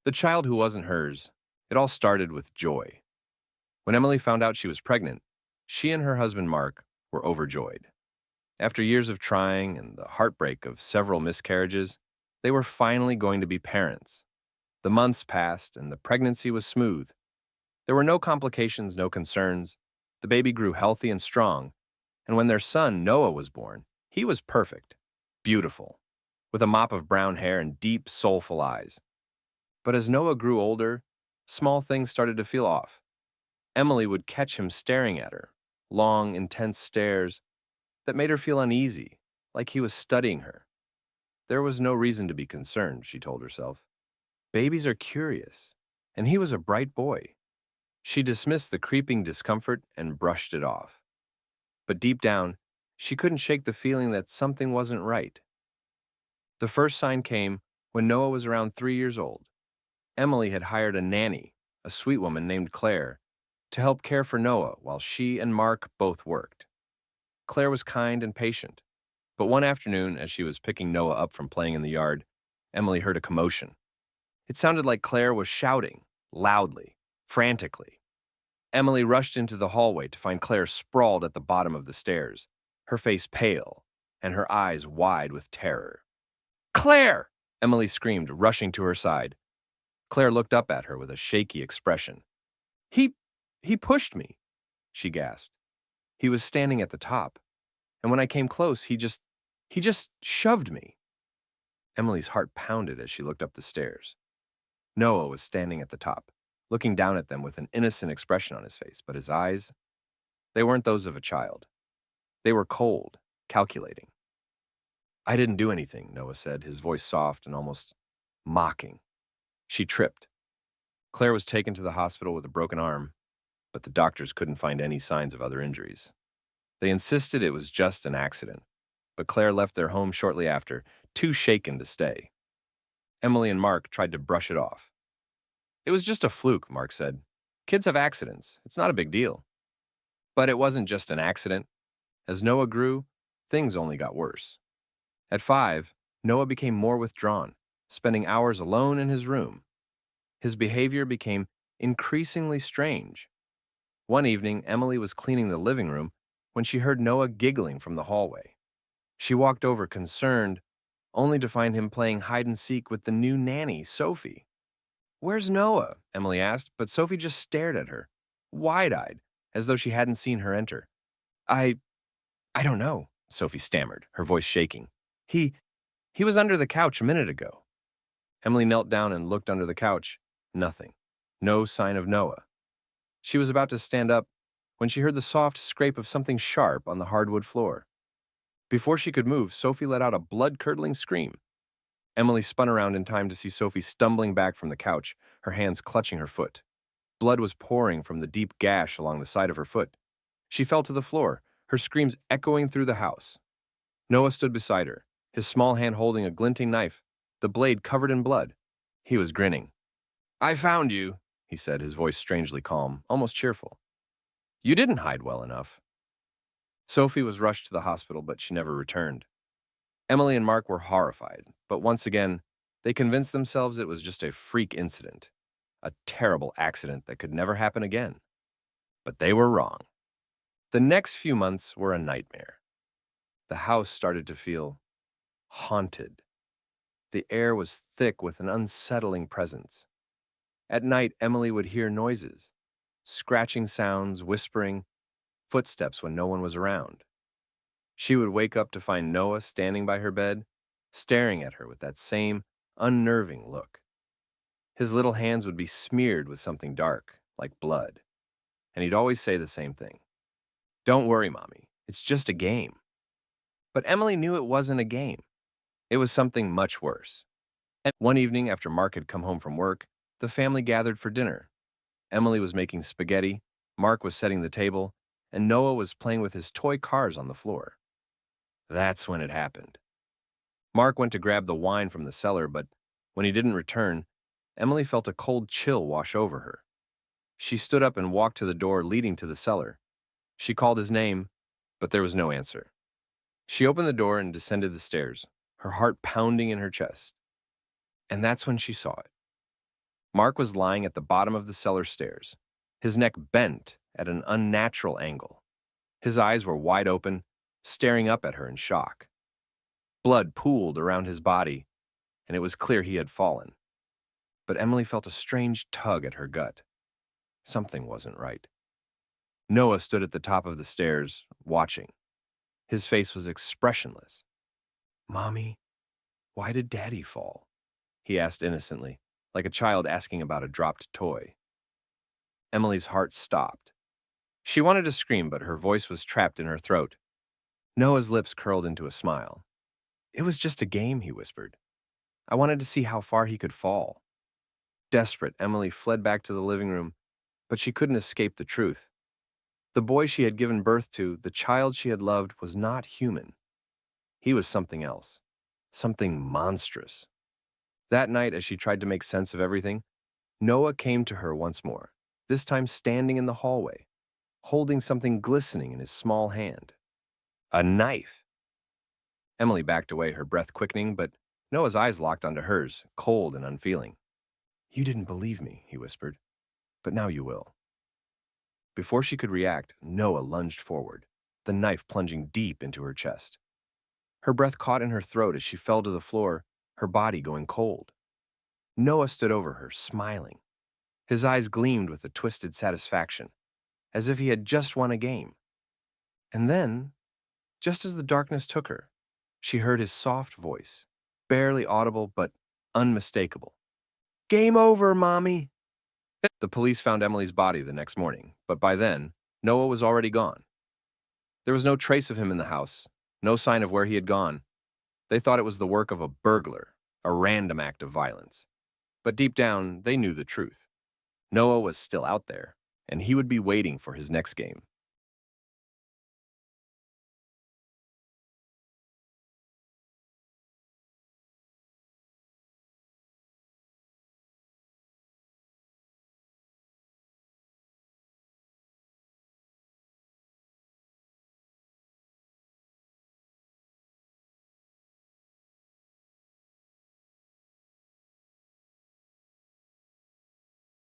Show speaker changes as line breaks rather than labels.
The child who wasn't hers. It all started with joy. When Emily found out she was pregnant, she and her husband Mark were overjoyed. After years of trying and the heartbreak of several miscarriages, they were finally going to be parents. The months passed and the pregnancy was smooth. There were no complications, no concerns. The baby grew healthy and strong, and when their son Noah was born, he was perfect, beautiful, with a mop of brown hair and deep, soulful eyes. But as Noah grew older, small things started to feel off. Emily would catch him staring at her, long, intense stares that made her feel uneasy, like he was studying her. There was no reason to be concerned, she told herself. Babies are curious, and he was a bright boy. She dismissed the creeping discomfort and brushed it off. But deep down, she couldn't shake the feeling that something wasn't right. The first sign came when Noah was around 3 years old. Emily had hired a nanny, a sweet woman named Claire, to help care for Noah while she and Mark both worked. Claire was kind and patient, but one afternoon, as she was picking Noah up from playing in the yard, Emily heard a commotion. It sounded like Claire was shouting, loudly, frantically. Emily rushed into the hallway to find Claire sprawled at the bottom of the stairs, her face pale and her eyes wide with terror. Claire! Emily screamed, rushing to her side. Claire looked up at her with a shaky expression. He pushed me, she gasped. He was standing at the top, and when I came close, he just shoved me. Emily's heart pounded as she looked up the stairs. Noah was standing at the top, looking down at them with an innocent expression on his face, but his eyes, they weren't those of a child. They were cold, calculating. I didn't do anything, Noah said, his voice soft and almost mocking. She tripped. Claire was taken to the hospital with a broken arm, but the doctors couldn't find any signs of other injuries. They insisted it was just an accident, but Claire left their home shortly after, too shaken to stay. Emily and Mark tried to brush it off. It was just a fluke, Mark said. Kids have accidents. It's not a big deal. But it wasn't just an accident. As Noah grew, things only got worse. At 5, Noah became more withdrawn, spending hours alone in his room. His behavior became increasingly strange. One evening, Emily was cleaning the living room when she heard Noah giggling from the hallway. She walked over concerned, only to find him playing hide and seek with the new nanny, Sophie. Where's Noah? Emily asked, but Sophie just stared at her, wide-eyed, as though she hadn't seen her enter. I don't know, Sophie stammered, her voice shaking. He was under the couch a minute ago. Emily knelt down and looked under the couch. Nothing. No sign of Noah. She was about to stand up when she heard the soft scrape of something sharp on the hardwood floor. Before she could move, Sophie let out a blood-curdling scream. Emily spun around in time to see Sophie stumbling back from the couch, her hands clutching her foot. Blood was pouring from the deep gash along the side of her foot. She fell to the floor, her screams echoing through the house. Noah stood beside her, his small hand holding a glinting knife, the blade covered in blood. He was grinning. I found you, he said, his voice strangely calm, almost cheerful. You didn't hide well enough. Sophie was rushed to the hospital, but she never returned. Emily and Mark were horrified, but once again, they convinced themselves it was just a freak incident, a terrible accident that could never happen again. But they were wrong. The next few months were a nightmare. The house started to feel haunted. The air was thick with an unsettling presence. At night, Emily would hear noises, scratching sounds, whispering, footsteps when no one was around. She would wake up to find Noah standing by her bed, staring at her with that same unnerving look. His little hands would be smeared with something dark, like blood, and he'd always say the same thing. Don't worry, Mommy, it's just a game. But Emily knew it wasn't a game. It was something much worse. And one evening, after Mark had come home from work, the family gathered for dinner. Emily was making spaghetti, Mark was setting the table, and Noah was playing with his toy cars on the floor. That's when it happened. Mark went to grab the wine from the cellar, but when he didn't return, Emily felt a cold chill wash over her. She stood up and walked to the door leading to the cellar. She called his name, but there was no answer. She opened the door and descended the stairs, her heart pounding in her chest. And that's when she saw it. Mark was lying at the bottom of the cellar stairs, his neck bent at an unnatural angle. His eyes were wide open, staring up at her in shock. Blood pooled around his body, and it was clear he had fallen. But Emily felt a strange tug at her gut. Something wasn't right. Noah stood at the top of the stairs, watching. His face was expressionless. "Mommy, why did Daddy fall?" he asked innocently, like a child asking about a dropped toy. Emily's heart stopped. She wanted to scream, but her voice was trapped in her throat. Noah's lips curled into a smile. "It was just a game," he whispered. "I wanted to see how far he could fall." Desperate, Emily fled back to the living room, but she couldn't escape the truth. The boy she had given birth to, the child she had loved, was not human. He was something else, something monstrous. That night, as she tried to make sense of everything, Noah came to her once more, this time standing in the hallway, holding something glistening in his small hand. A knife! Emily backed away, her breath quickening, but Noah's eyes locked onto hers, cold and unfeeling. "You didn't believe me," he whispered, "but now you will." Before she could react, Noah lunged forward, the knife plunging deep into her chest. Her breath caught in her throat as she fell to the floor, her body going cold. Noah stood over her, smiling. His eyes gleamed with a twisted satisfaction, as if he had just won a game. And then, just as the darkness took her, she heard his soft voice, barely audible but unmistakable. "Game over, Mommy!" The police found Emily's body the next morning, but by then, Noah was already gone. There was no trace of him in the house, no sign of where he had gone. They thought it was the work of a burglar, a random act of violence. But deep down, they knew the truth. Noah was still out there, and he would be waiting for his next game.